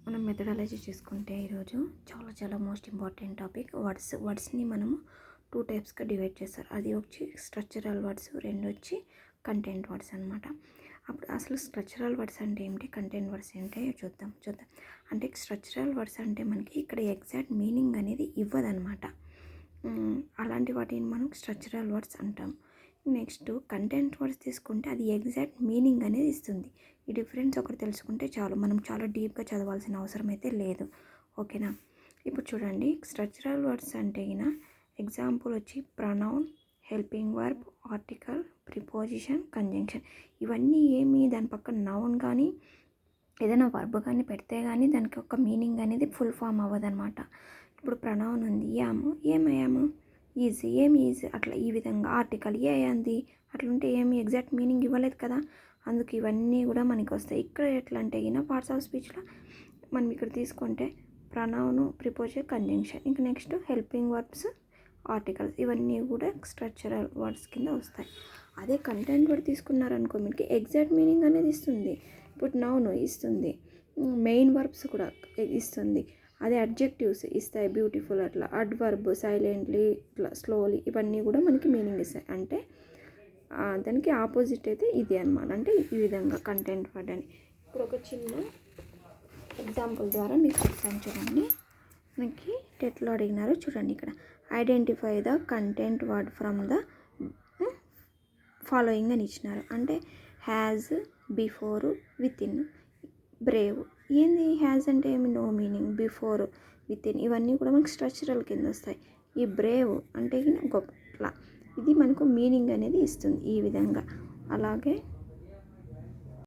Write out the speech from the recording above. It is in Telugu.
మనం మెథడాలజీ చూసుకుంటే ఈరోజు చాలా మోస్ట్ ఇంపార్టెంట్ టాపిక్ వర్డ్స్ని మనము 2 టైప్స్గా డివైడ్ చేస్తారు. అది వచ్చి స్ట్రక్చరల్ వర్డ్స్, రెండు వచ్చి కంటెంట్ వర్డ్స్ అనమాట. అప్పుడు అసలు స్ట్రక్చరల్ వర్డ్స్ అంటే ఏమిటి, కంటెంట్ వర్డ్స్ ఏంటి చూద్దాం. అంటే స్ట్రక్చరల్ వర్డ్స్ అంటే మనకి ఇక్కడ ఎగ్జాక్ట్ మీనింగ్ అనేది ఇవ్వదన్నమాట. అలాంటి వాటిని మనం స్ట్రక్చరల్ వర్డ్స్ అంటాం. నెక్స్ట్ కంటెంట్ వర్డ్స్ తీసుకుంటే అది ఎగ్జాక్ట్ మీనింగ్ అనేది ఇస్తుంది. ఈ డిఫరెన్స్ ఒకటి తెలుసుకుంటే చాలు, మనం చాలా డీప్గా చదవాల్సిన అవసరం అయితే లేదు. ఓకేనా? ఇప్పుడు చూడండి, స్ట్రక్చరల్ వర్డ్స్ అంటే ఎగ్జాంపుల్ వచ్చి pronoun, helping verb, article, preposition, conjunction. ఇవన్నీ ఏమి దాని పక్కన నౌన్ కానీ ఏదైనా వర్బ్ కానీ పెడితే కానీ దానికి ఒక మీనింగ్ అనేది ఫుల్ ఫామ్ అవ్వదన్నమాట. ఇప్పుడు ప్రొనౌన్ ఉంది, యాము, ఏమయ్యాము, ఈజీ, ఏమి ఈజీ, అట్లా ఈ విధంగా. ఆర్టికల్ ఏ అంది, అట్లుంటే ఏమి ఎగ్జాక్ట్ మీనింగ్ ఇవ్వలేదు కదా, అందుకు ఇవన్నీ కూడా మనకి వస్తాయి. ఇక్కడ ఎట్లా అంటే పార్ట్స్ ఆఫ్ స్పీచ్లో మనం ఇక్కడ తీసుకుంటే ప్రొనౌన్, ప్రిపోజిషన్, కంజంక్షన్, ఇంకా నెక్స్ట్ హెల్పింగ్ వర్బ్స్, ఆర్టికల్స్, ఇవన్నీ కూడా స్ట్రక్చరల్ వర్డ్స్ కింద వస్తాయి. అదే కంటెంట్ వర్డ్ తీసుకున్నారనుకో మీకు ఎగ్జాక్ట్ మీనింగ్ అనేది ఇస్తుంది. ఇప్పుడు నౌన్ ఇస్తుంది, మెయిన్ వర్బ్స్ కూడా ఇస్తుంది, అదే అడ్జెక్టివ్స్ ఇస్తాయి, బ్యూటిఫుల్, అట్లా అడ్వర్బ్, సైలెంట్లీ, ఇట్లా స్లోలీ, ఇవన్నీ కూడా మనకి మీనింగ్ ఇస్తాయి. అంటే దానికి ఆపోజిట్ అయితే ఇది అనమాట. అంటే ఈ విధంగా కంటెంట్ వర్డ్ అని. ఇప్పుడు ఒక చిన్న ఎగ్జాంపుల్ ద్వారా మీకు చెప్తాను చూడండి. మనకి టెట్లో అడిగినారు చూడండి, ఇక్కడ identify the content word from the following అని ఇచ్చినారు. అంటే has, before, within, brave. ఏంది హ్యాజ్ అంటే ఏమి, no meaning. Before, within, ఇవన్నీ కూడా మనకు స్ట్రక్చరల్ కింద వస్తాయి. ఈ బ్రేవ్ అంటే గొప్ప, ఇది మనకు మీనింగ్ అనేది ఇస్తుంది ఈ విధంగా. అలాగే